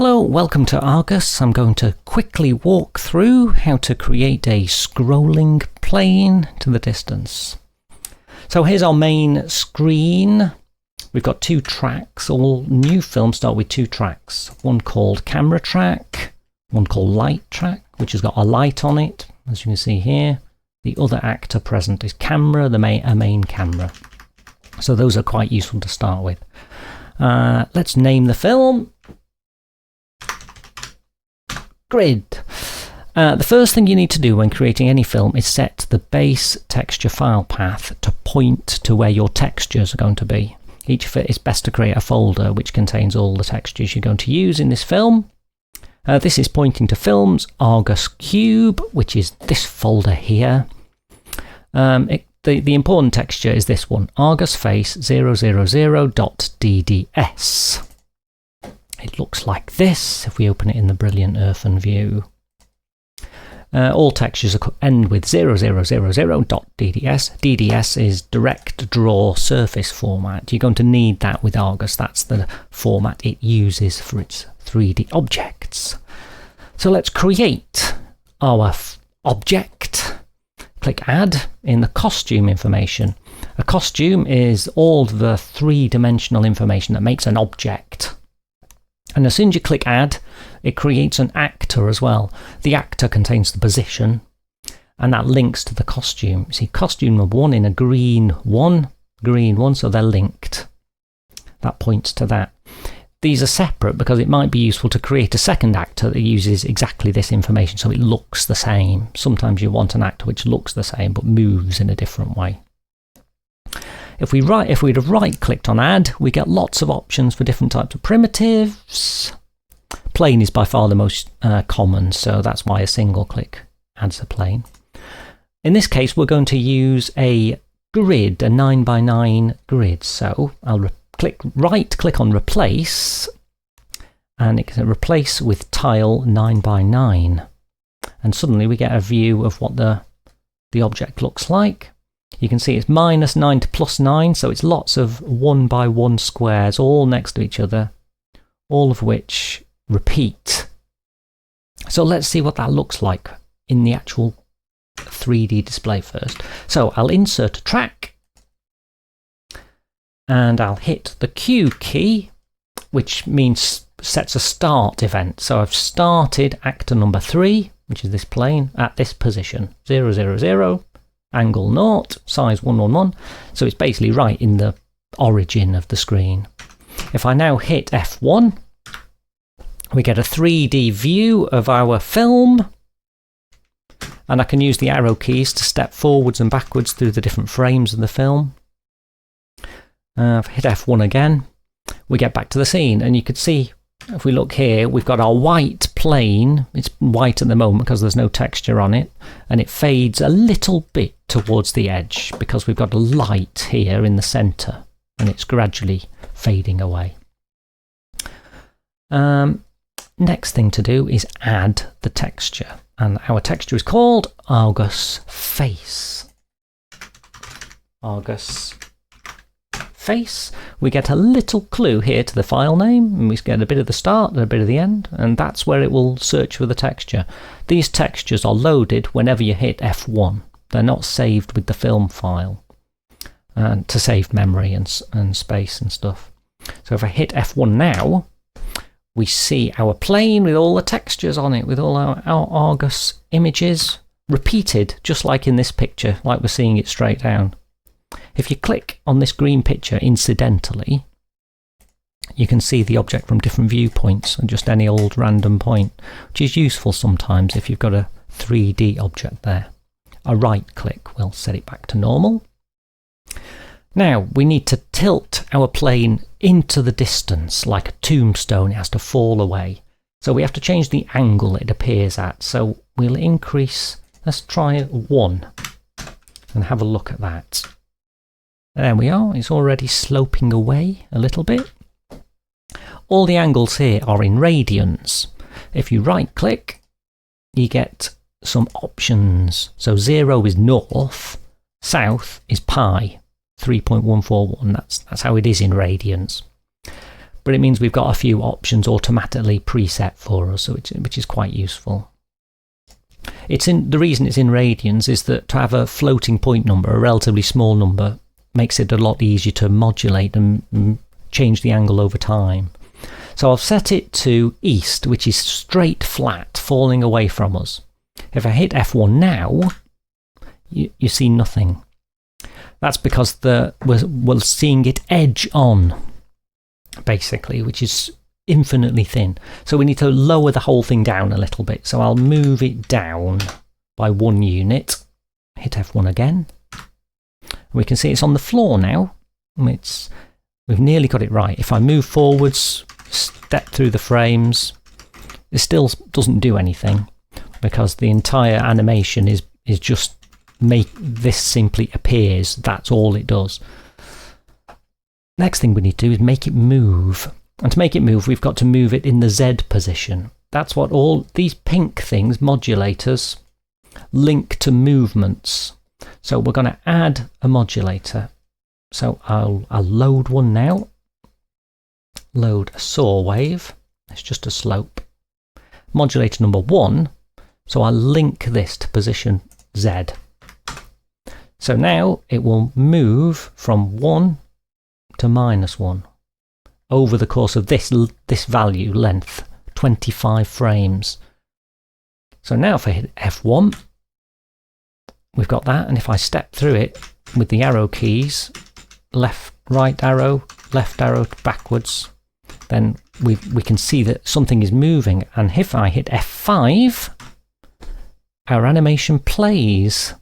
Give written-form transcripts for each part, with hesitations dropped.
Hello, welcome to Argus. I'm going to quickly walk through how to create a scrolling plane to the distance. So here's our main screen. We've got two tracks. All new films start with two tracks. One called camera track, one called light track, which has got a light on it, as you can see here. The other actor present is camera, a main camera. So those are quite useful to start with. Let's name the film Grid. The first thing you need to do when creating any film is set the base texture file path to point to where your textures are going to be. Each of it is best to create a folder which contains all the textures you're going to use in this film. This is pointing to Films Argus Cube, which is this folder here. The important texture is this one, Argus Face 000.dds. It looks like this if we open it in the brilliant earthen view. All textures end with 0000.dds. DDS is direct draw surface format. You're going to need that with Argus. That's the format it uses for its 3D objects. So let's create our object. Click Add in the costume information. A costume is all the three-dimensional information that makes an object. And as soon as you click Add, it creates an actor as well. The actor contains the position, and that links to the costume. You see, costume number one in a green one, so they're linked. That points to that. These are separate because it might be useful to create a second actor that uses exactly this information so it looks the same. Sometimes you want an actor which looks the same but moves in a different way. If we'd have right-clicked on Add, we get lots of options for different types of primitives. Plane is by far the most common, so that's why a single click adds a plane. In this case, we're going to use a grid, a 9x9 grid. So I'll right-click on Replace, and it can replace with tile 9x9. And suddenly we get a view of what the object looks like. You can see it's -9 to +9, so it's lots of 1x1 squares all next to each other, all of which repeat. So let's see what that looks like in the actual 3D display first. So I'll insert a track, and I'll hit the Q key, which means sets a start event. So I've started actor number 3, which is this plane, at this position, 0, 0, 0. Angle 0, size 111, so it's basically right in the origin of the screen. If I now hit F1, we get a 3D view of our film, and I can use the arrow keys to step forwards and backwards through the different frames of the film. If I hit F1 again, we get back to the scene, and you could see, if we look here, we've got our white plane. It's white at the moment because there's no texture on it, and it fades a little bit towards the edge because we've got a light here in the center, and it's gradually fading away. Next thing to do is add the texture, and our texture is called Argus Face. Argus Face. We get a little clue here to the file name, and we get a bit of the start and a bit of the end, and that's where it will search for the texture. These textures are loaded whenever you hit F1. They're not saved with the film file to save memory and space and stuff. So if I hit F1 now, we see our plane with all the textures on it, with all our Argus images repeated, just like in this picture, like we're seeing it straight down. If you click on this green picture incidentally, you can see the object from different viewpoints and just any old random point, which is useful sometimes if you've got a 3D object there. A right click will set it back to normal. Now we need to tilt our plane into the distance like a tombstone. It has to fall away. So we have to change the angle it appears at. So we'll increase, let's try 1 and have a look at that. There we are, it's already sloping away a little bit. All the angles here are in radians. If you right click, you get some options. So 0 is north, south is pi, 3.141. That's how it is in radians. but it means we've got a few options automatically preset for us, so which is quite useful. The reason it's in radians is that to have a floating point number, a relatively small number, makes it a lot easier to modulate and change the angle over time. So I've set it to east, which is straight flat, falling away from us. If I hit F1 now, you see nothing. That's because we're seeing it edge on, basically, which is infinitely thin. So we need to lower the whole thing down a little bit. So I'll move it down by 1 unit. Hit F1 again. We can see it's on the floor now. We've nearly got it right. If I move forwards, step through the frames, it still doesn't do anything, because the entire animation is just this simply appears. That's all it does. Next thing we need to do is make it move. And to make it move, we've got to move it in the Z position. That's what all these pink things, modulators, link to movements. So we're going to add a modulator. So I'll load one now. Load a saw wave. It's just a slope. Modulator number 1. So I'll link this to position Z. So now it will move from 1 to -1 over the course of this value length, 25 frames. So now if I hit F1, we've got that, and if I step through it with the arrow keys, right arrow, left arrow backwards, then we can see that something is moving. And if I hit F5, our animation plays.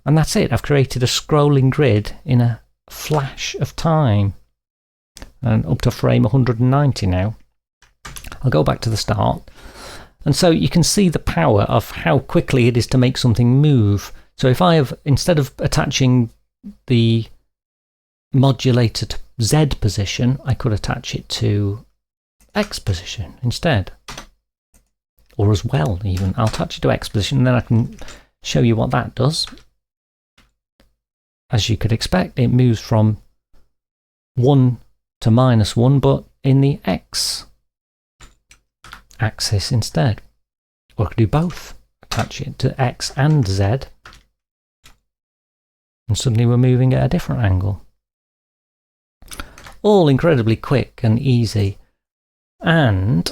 And that's it. I've created a scrolling grid in a flash of time. And up to frame 190 now. I'll go back to the start. And so you can see the power of how quickly it is to make something move. So if I have, instead of attaching the modulator to Z position, I could attach it to X position instead. Or as well, even. I'll attach it to X position, and then I can show you what that does. As you could expect, it moves from 1 to -1, but in the X axis instead. Or I could do both. Attach it to X and Z. And suddenly we're moving at a different angle. All incredibly quick and easy. And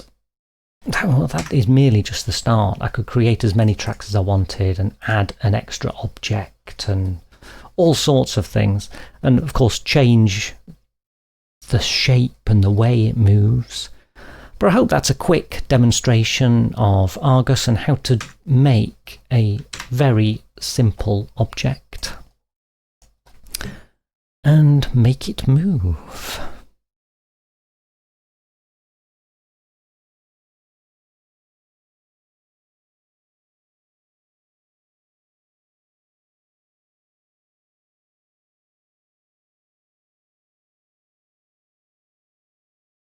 that is merely just the start. I could create as many tracks as I wanted and add an extra object and all sorts of things. And of course change the shape and the way it moves. But I hope that's a quick demonstration of Argus and how to make a very simple object and make it move.